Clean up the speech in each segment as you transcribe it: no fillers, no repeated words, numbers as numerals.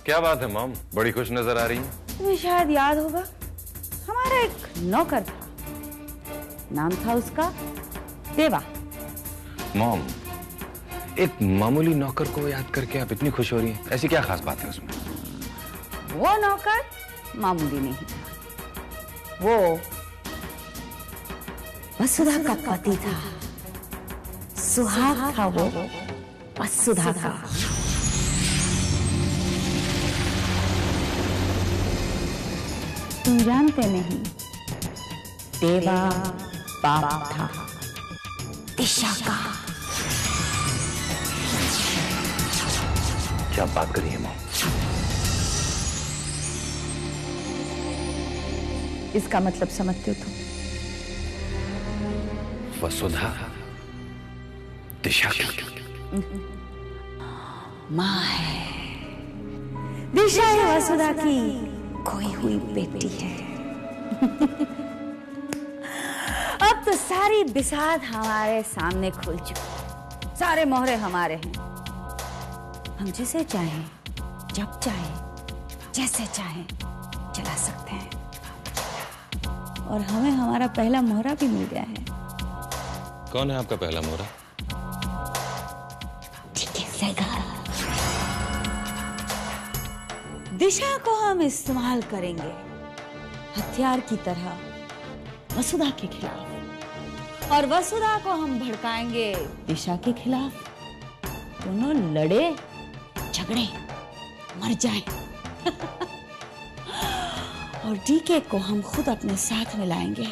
क्या बात है मॉम, बड़ी खुश नजर आ रही है। तुम्हें शायद याद होगा, हमारा एक नौकर था, नाम था उसका देवा। मॉम, एक मामूली नौकर को याद करके आप इतनी खुश हो रही हैं, ऐसी क्या खास बात है उसमें? वो नौकर मामूली नहीं था, वो वसुधा का पति था। सुहाग था वो वसुधा का। तुम जानते नहीं, देवा बाप था दिशा का। क्या बात करी है मॉम? इसका मतलब समझते हो तुम? वसुधा दिशा की माँ है। दिशा है वसुधा की खोई हुई बेटी है। अब तो सारी बिसात हमारे सामने खुल चुकी, सारे मोहरे हमारे हैं। हम जिसे चाहें, जब चाहें, जैसे चाहें चला सकते हैं। और हमें हमारा पहला मोहरा भी मिल गया है। कौन है आपका पहला मोहरा? दिशा को हम इस्तेमाल करेंगे हथियार की तरह वसुधा के खिलाफ, और वसुधा को हम भड़काएंगे दिशा के खिलाफ। दोनों लड़े झगड़े मर जाएं। और डीके को हम खुद अपने साथ मिलाएंगे।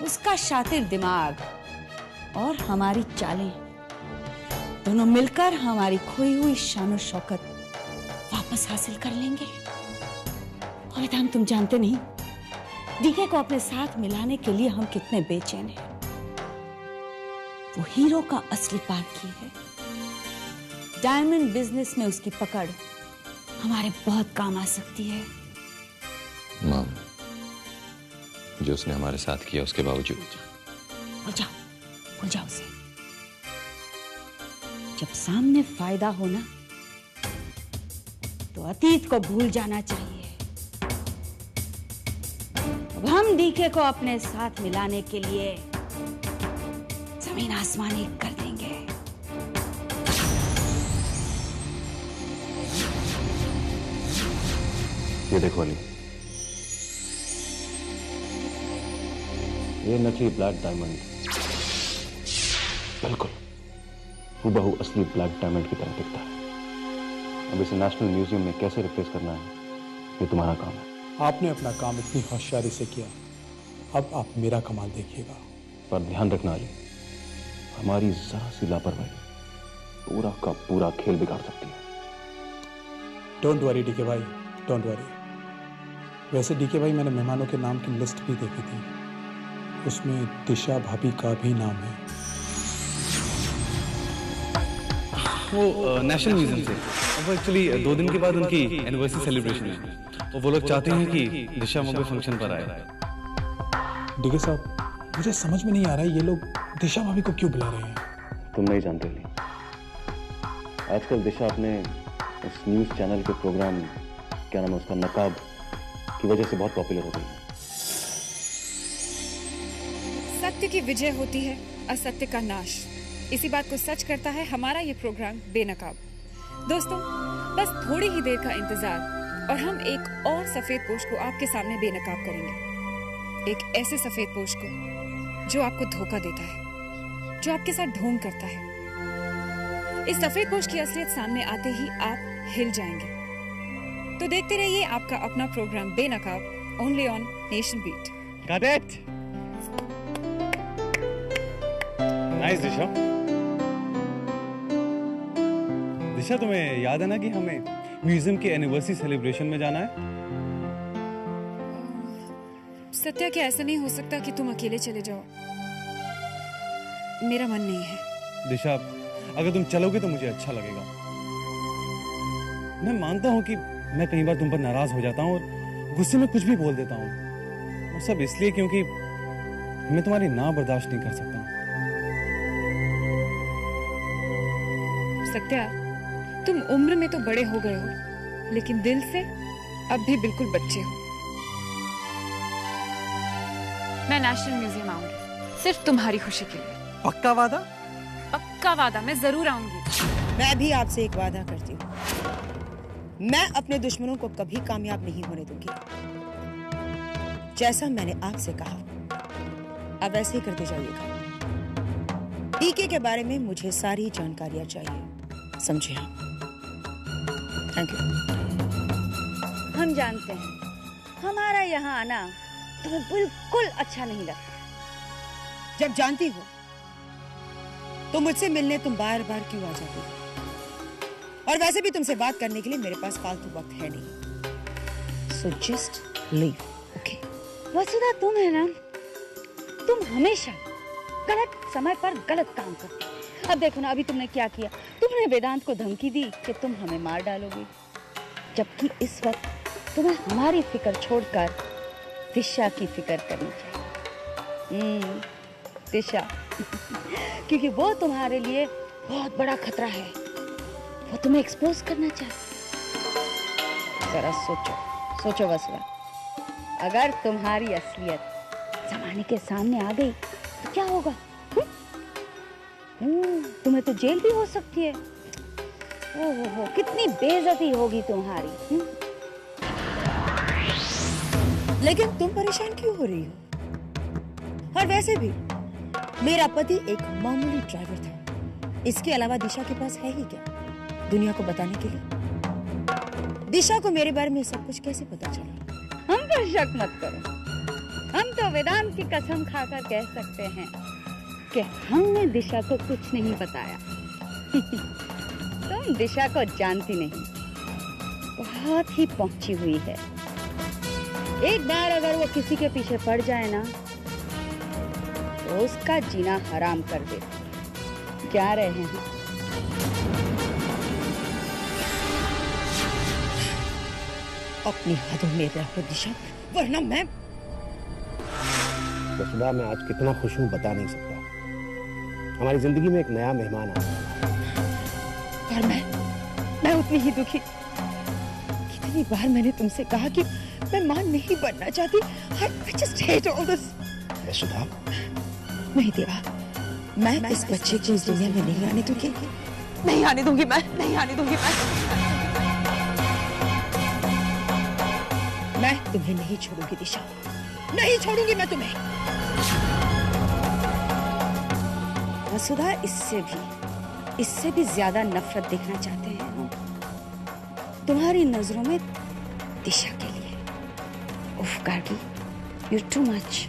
उसका शातिर दिमाग और हमारी चालें दोनों मिलकर हमारी खोई हुई शान और शौकत वापस हासिल कर लेंगे। और वेदांत, तुम जानते नहीं डीके को अपने साथ मिलाने के लिए हम कितने बेचैन हैं। वो हीरो का असली पार्ट है। डायमंड बिजनेस में उसकी पकड़ हमारे बहुत काम आ सकती है। मॉम, जो उसने हमारे साथ किया उसके बावजूद भूल जाओ उसे। जब सामने फायदा हो ना, तो अतीत को भूल जाना चाहिए। अब हम डीके को अपने साथ मिलाने के लिए जमीन आसमान एक कर देंगे। ये देखो अली, ये नकली ब्लैक डायमंड बिल्कुल हूबहू असली ब्लैक डायमंड की तरह दिखता है। अब इसे नेशनल म्यूजियम में कैसे रिप्लेस करना है, ये तुम्हारा काम है। आपने अपना काम इतनी होशियारी से किया, अब आप मेरा कमाल देखिएगा। पर ध्यान रखना अली, हमारी जरा सी लापरवाही पूरा का पूरा खेल बिगाड़ सकती है। डोंट वरी डीके भाई, डोंट वरी। वैसे डीके भाई, मैंने मेहमानों के नाम की लिस्ट भी देखी थी, उसमें दिशा भाभी का भी नाम है। वो नेशनल म्यूजियम से, वो एक्चुअली 2 दिन के बाद उनकी एनिवर्सरी सेलिब्रेशन है, और वो लोग चाहते हैं कि दिशा वहाँ पे फंक्शन पर आए। डीके साहब, मुझे समझ में नहीं आ रहा है ये लोग दिशा भाभी को क्यों बुला रहे हैं। तुम नहीं जानते अली, आजकल दिशा अपने उस न्यूज चैनल के प्रोग्राम, क्या नाम है उसका, नकाब की वजह से बहुत पॉपुलर हो गई है। सत्य की विजय होती है, असत्य का नाश। इसी बात को सच करता है हमारा ये प्रोग्राम बेनकाब। दोस्तों, बस थोड़ी ही देर का इंतजार और हम एक और सफेद पोश को आपके सामने बेनकाब करेंगे। एक ऐसे सफेद पोश को जो आपको धोखा देता है, जो आपके साथ ढोंग करता है। इस सफेद पोश की असलियत सामने आते ही आप हिल जाएंगे। तो देखते रहिए आपका अपना प्रोग्राम बेनकाब, only on nation beat. Got it? Nice Disha. Disha, तुम्हें याद है ना कि हमें म्यूजियम के एनिवर्सरी सेलिब्रेशन में जाना है? सत्या, क्या ऐसा नहीं हो सकता कि तुम अकेले चले जाओ? मेरा मन नहीं है। दिशा, अगर तुम चलोगे तो मुझे अच्छा लगेगा। मैं मानता हूँ कि मैं कई बार तुम पर नाराज हो जाता हूँ और गुस्से में कुछ भी बोल देता हूँ। वो सब इसलिए क्योंकि मैं तुम्हारी ना बर्दाश्त नहीं कर सकता। सत्या, तुम उम्र में तो बड़े हो गए हो, लेकिन दिल से अब भी बिल्कुल बच्चे हो। मैं नेशनल म्यूजियम आऊंगी सिर्फ तुम्हारी खुशी के लिए। पक्का वादा? पक्का वादा, मैं जरूर आऊंगी। मैं भी आपसे एक वादा करती हूँ, मैं अपने दुश्मनों को कभी कामयाब नहीं होने दूंगी। जैसा मैंने आपसे कहा आप वैसे ही करते जाइएगा। टीके के बारे में मुझे सारी जानकारियां चाहिए, समझे आप? Thank you. हम जानते हैं हमारा यहाँ आना तुम्हें बिल्कुल अच्छा नहीं लगता। जब जानती हो तो मुझसे मिलने तुम बार बार क्यों आ जाती हो? और वैसे भी तुमसे बात करने के लिए मेरे पास फालतू वक्त है नहीं। So just leave, okay? Vasudha, तुम है ना, तुम हमेशा गलत समय पर गलत काम करती हो। अब देखो ना, अभी तुमने क्या किया? तुमने वेदांत को धमकी दी कि तुम हमें मार डालोगे, जबकि इस वक्त तुम्हें हमारी फिक्र छोड़कर दिशा की फिक्र करनी चाहिए। दिशा क्योंकि वो तुम्हारे लिए बहुत बड़ा खतरा है, वो तुम्हें एक्सपोज करना चाहती। जरा सोचो वसुधा, अगर तुम्हारी असलियत जमाने के सामने आ गई तो क्या होगा? तुम्हें तो जेल भी हो सकती है। ओहो, कितनी बेइज्जती होगी तुम्हारी। लेकिन तुम परेशान क्यों हो रही हो? और वैसे भी मेरा पति एक मामूली ड्राइवर था, इसके अलावा दिशा के पास है ही क्या दुनिया को बताने के लिए? दिशा को मेरे बारे में सब कुछ कैसे पता चला? हम पर शक मत करो, हम तो वेदांत की कसम खाकर कह सकते हैं कि हमने दिशा को कुछ नहीं बताया। तुम दिशा को जानती नहीं, बहुत ही पहुंची हुई है। एक बार अगर वो किसी के पीछे पड़ जाए ना तो उसका जीना हराम कर दे। क्या रहे हैं? अपनी हदों में रहो दिशा, वरना मैं। वसुधा, मैं आज कितना खुश हूं बता नहीं सकता। हमारी जिंदगी में एक नया मेहमान आने वाला है। और मैं उतनी ही दुखी। कितनी बार मैंने तुमसे कहा कि मैं मां नहीं बनना चाहती। I just hate all this. वसुधा, नहीं देवा, मैं इस बच्चे को इस दुनिया में नहीं आने दूंगी। नहीं आने दूंगी मैं, नहीं आने दूंगी मैं तुम्हें नहीं छोड़ूंगी दिशा, नहीं छोड़ूंगी मैं तुम्हें। वसुधा, इससे भी ज्यादा नफरत देखना चाहते हैं हम तुम्हारी नजरों में दिशा के लिए। उफ गार्गी, you're too much.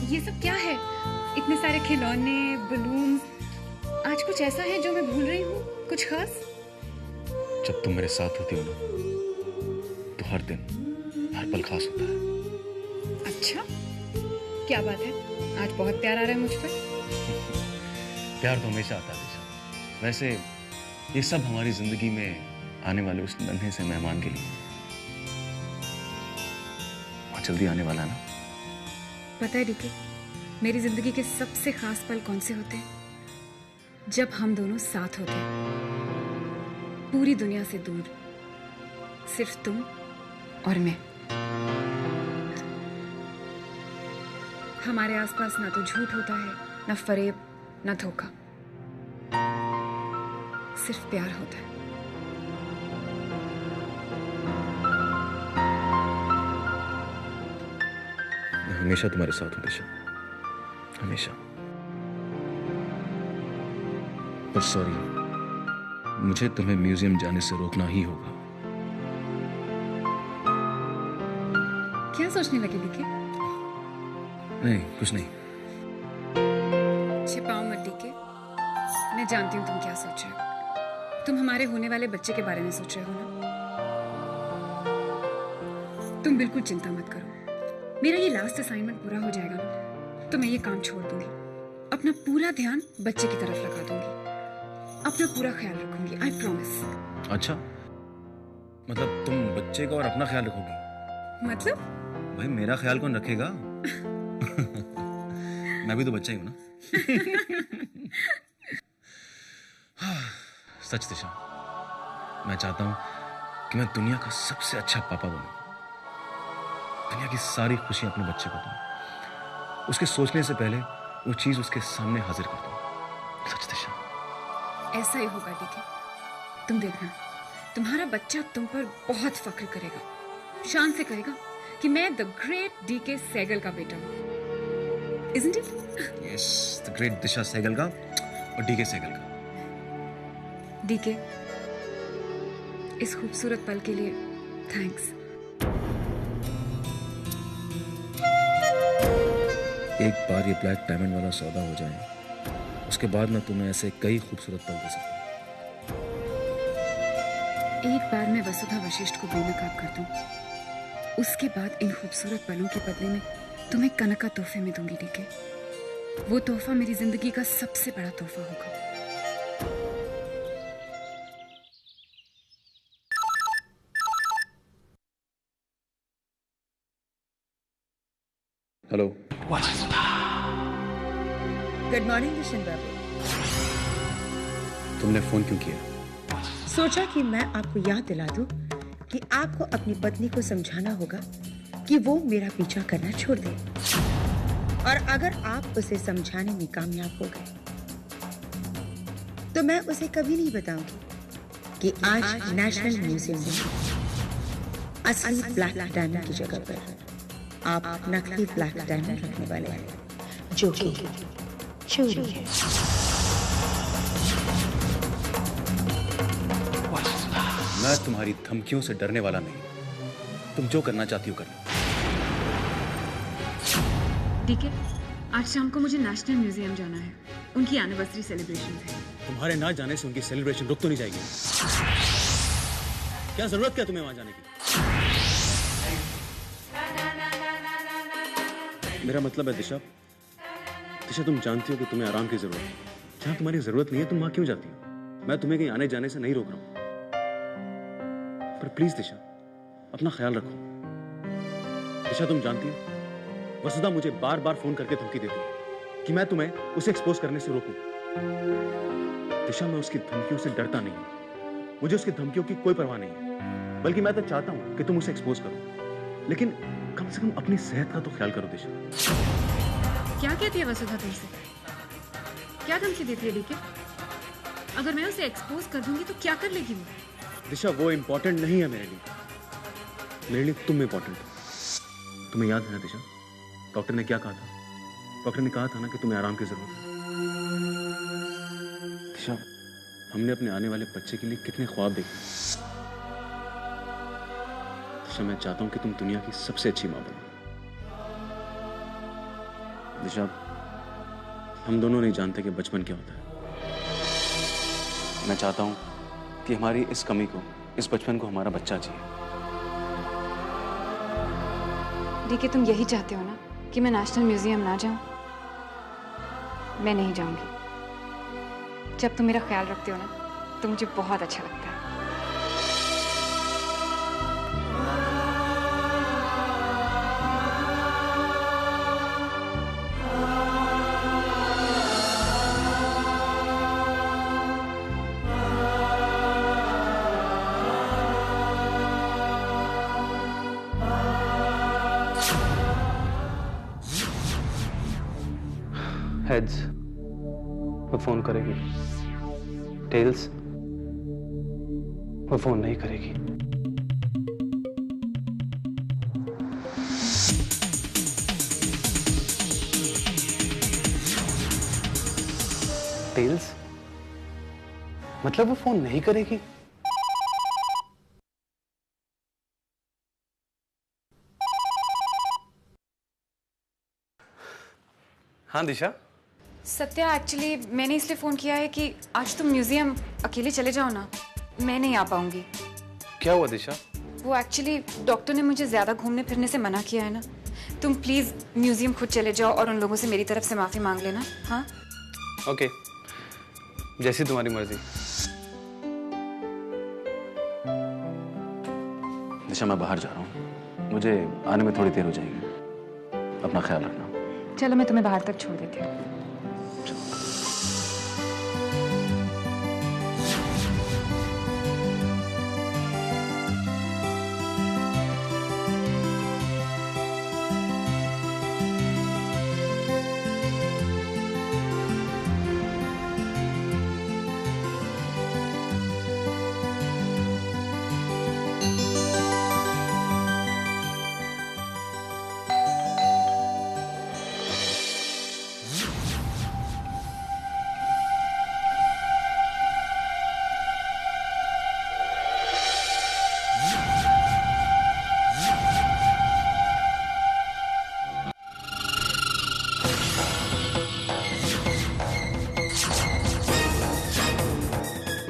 ये सब क्या है? इतने सारे खिलौने, बलून्स। आज कुछ ऐसा है जो मैं भूल रही हूँ? कुछ खास? जब तुम मेरे साथ होती हो ना तो हर दिन, हर पल खास होता है। अच्छा, क्या बात है? आज बहुत प्यार आ रहा है मुझ पर। प्यार तो हमेशा आता है दिशा। वैसे ये सब हमारी जिंदगी में आने वाले उस नन्हे से मेहमान के लिए। बहुत जल्दी आने वाला है ना? पता है डीके, मेरी जिंदगी के सबसे खास पल कौन से होते हैं? जब हम दोनों साथ होते हैं, पूरी दुनिया से दूर, सिर्फ तुम और मैं। हमारे आसपास ना तो झूठ होता है, ना फरेब, ना धोखा, सिर्फ प्यार होता है। मैं हमेशा तुम्हारे साथ हूं दिशा, हमेशा। पर सॉरी, मुझे तुम्हें म्यूजियम जाने से रोकना ही होगा। क्या सोचने लगे डीके? नहीं, कुछ नहीं। छिपाओ मत डीके, मैं जानती हूँ तुम क्या सोच रहे हो। तुम हमारे होने वाले बच्चे के बारे में सोच रहे हो ना। तुम बिल्कुल चिंता मत करो, मेरा ये लास्ट असाइनमेंट पूरा हो जाएगा ना तो मैं ये काम छोड़ दूंगी, अपना पूरा ध्यान बच्चे की तरफ लगा दूंगी, अपना पूरा ख्याल रखूंगी, आई प्रॉमिस। अच्छा, मतलब तुम बच्चे का और अपना ख्याल रखोगी? मतलब? भाई मेरा ख्याल कौन रखेगा? मैं भी तो बच्चा ही हूं ना। सच दिशा, मैं चाहता हूं कि मैं दुनिया का सबसे अच्छा पापा बनूं, दुनिया की सारी खुशियां अपने बच्चे को दूं, उसके सोचने से पहले वो चीज उसके सामने हाजिर कर दूं। सच दिशा, ऐसा ही होगा डीके, तुम देखना, तुम्हारा बच्चा तुम पर बहुत फख्र करेगा, शान से कहेगा कि मैं द ग्रेट डीके सहगल का बेटा हूं। Isn't it? Yes, the great दिशा सहगल का और डीके सहगल का। डीके, इस खूबसूरत पल के लिए थैंक्स। एक बार ये ब्लैक डायमंड वाला सौदा हो जाए, उसके बाद मैं तुम्हें ऐसे कई खूबसूरत पल दे सकता हूं। एक बार मैं वसुधा वशिष्ठ को बेनकाब कर दूं, उसके बाद इन खूबसूरत पलों के बदले में तुम्हें कनका तोहफे में दूंगी डीके। वो तोहफा मेरी जिंदगी का सबसे बड़ा तोहफा होगा। हेलो। गुड मॉर्निंग किशन बाबू। तुमने फोन क्यों किया? सोचा कि मैं आपको याद दिला दूं कि आपको अपनी पत्नी को समझाना होगा कि वो मेरा पीछा करना छोड़ दे, और अगर आप उसे समझाने में कामयाब हो गए तो मैं उसे कभी नहीं बताऊंगी कि आज नेशनल म्यूजियम में असली ब्लैक डायमंड की जगह पर आप नकली ब्लैक डायमंड रखने वाले हैं, जो कि चोरी है। मैं तुम्हारी धमकियों से डरने वाला नहीं, तुम जो करना चाहती हो कर लो। डीके, आज शाम को मुझे नेशनल म्यूजियम जाना है, उनकी एनिवर्सरी सेलिब्रेशन है। तुम्हारे ना जाने से उनकी सेलिब्रेशन रुक तो नहीं जाएगी? क्या जरूरत क्या तुम्हें वहां जाने की? मेरा मतलब है दिशा, तुम जानती हो कि तुम्हें आराम की जरूरत है। जहां तुम्हारी जरूरत नहीं है तुम वहां क्यों जाती हो? मैं तुम्हें कहीं आने जाने से नहीं रोक रहा हूं, पर प्लीज दिशा, अपना ख्याल रखो। दिशा, तुम जानती हो वसुधा मुझे बार बार फोन करके धमकी देती है कि मैं तुम्हें उसे एक्सपोज करने से रोकूं। दिशा, मैं उसकी धमकियों से डरता नहीं हूं, मुझे उसकी धमकियों की कोई परवाह नहीं है, बल्कि मैं तो चाहता हूं कि तुम उसे एक्सपोज करो, लेकिन कम से कम अपनी सेहत का तो ख्याल करो। दिशा, क्या कहती है वसुधा तुमसे? क्या धमकी देती है डीके? अगर मैं उसे एक्सपोज कर दूंगी तो क्या कर लेगी वो? दिशा, वो इंपॉर्टेंट नहीं है मेरे लिए तुम इंपॉर्टेंट हो। तुम्हें याद है ना दिशा, डॉक्टर ने क्या कहा था? डॉक्टर ने कहा था ना कि तुम्हें आराम की जरूरत है। दिशा, हमने अपने आने वाले बच्चे के लिए कितने ख्वाब देखे। दिशा, मैं चाहता हूं कि तुम दुनिया की सबसे अच्छी मां बनो। दिशा, हम दोनों नहीं जानते कि बचपन क्या होता है। मैं चाहता हूं कि हमारी इस कमी को, इस बचपन को हमारा बच्चा जिए। डीके, तुम यही चाहते हो ना कि मैं नेशनल म्यूजियम ना जाऊं? मैं नहीं जाऊंगी। जब तुम मेरा ख्याल रखते हो ना तो मुझे बहुत अच्छा लगता है। हेड्स, वो फोन करेगी। टेल्स, वो फोन नहीं करेगी। टेल्स, मतलब वो फोन नहीं करेगी? हाँ दिशा। सत्या, एक्चुअली मैंने इसलिए फोन किया है कि आज तुम म्यूजियम अकेले चले जाओ ना, मैं नहीं आ पाऊंगी। क्या हुआ दिशा? वो एक्चुअली डॉक्टर ने मुझे ज्यादा घूमने फिरने से मना किया है ना। तुम प्लीज म्यूजियम खुद चले जाओ और उन लोगों से मेरी तरफ से माफी मांग लेना। हाँ ओके, जैसी तुम्हारी मर्जी। दिशा मैं बाहर जा रहा हूँ, मुझे आने में थोड़ी देर हो जाएगी, अपना ख्याल रखना। चलो मैं तुम्हें बाहर तक छोड़ देती हूँ।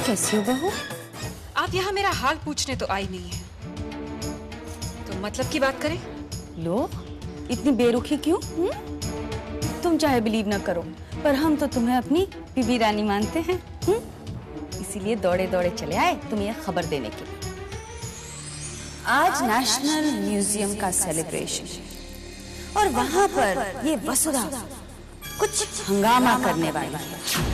कैसी हो बहू? आप यहाँ मेरा हाल पूछने तो आई नहीं है, तो मतलब की बात करें? लो, इतनी बेरुखी क्यों? तुम चाहे बिलीव ना करो, पर हम तो तुम्हें अपनी बीबी रानी मानते हैं। इसीलिए दौड़े दौड़े चले आए तुम्हें यह खबर देने के लिए। आज नेशनल म्यूजियम का सेलिब्रेशन है और वहां पर ये वसुधा कुछ हंगामा करने वाली है।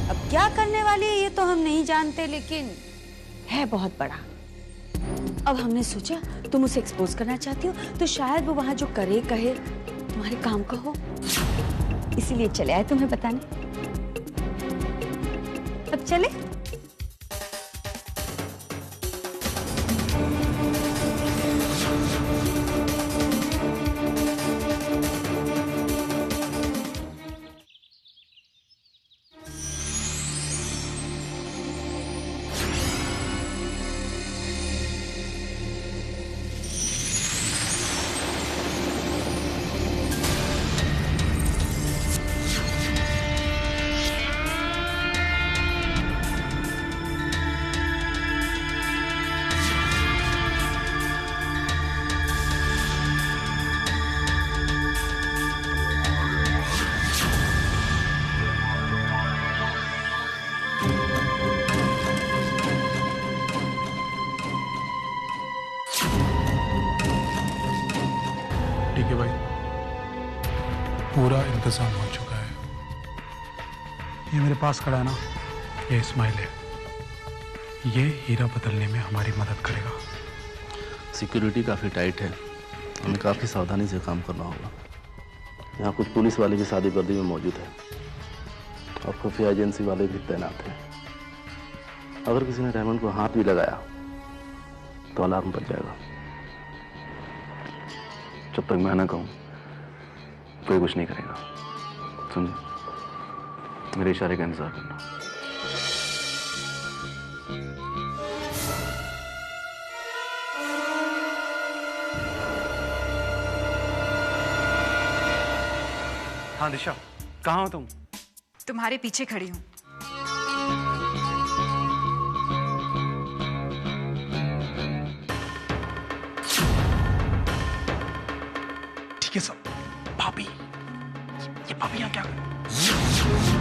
अब क्या करने वाली है ये तो हम नहीं जानते, लेकिन है बहुत बड़ा। अब हमने सोचा तुम उसे एक्सपोज करना चाहती हो, तो शायद वो वहां जो करे कहे तुम्हारे काम का हो, इसीलिए चले आए तुम्हें बताने। अब चले? ठीक है भाई, पूरा इंतजाम हो चुका है। ये मेरे पास खड़ा है ना, ये इस्माइल है। ये हीरा बदलने में हमारी मदद करेगा। सिक्योरिटी काफ़ी टाइट है, हमें काफ़ी सावधानी से काम करना होगा। यहाँ कुछ पुलिस वाले भी शादी गर्दी में मौजूद है और खुफिया एजेंसी वाले भी तैनात हैं। अगर किसी ने रेमंड को हाथ भी लगाया तो अलार्म बज जाएगा। जब तक मैं ना कहूं कोई कुछ नहीं करेगा। समझे? मेरे इशारे का इंतजार करना। हाँ दिशा, कहाँ हो तुम? तुम्हारे पीछे खड़ी हूँ। ठीक है सब। भाभी, ये भाभी यहाँ क्या कर?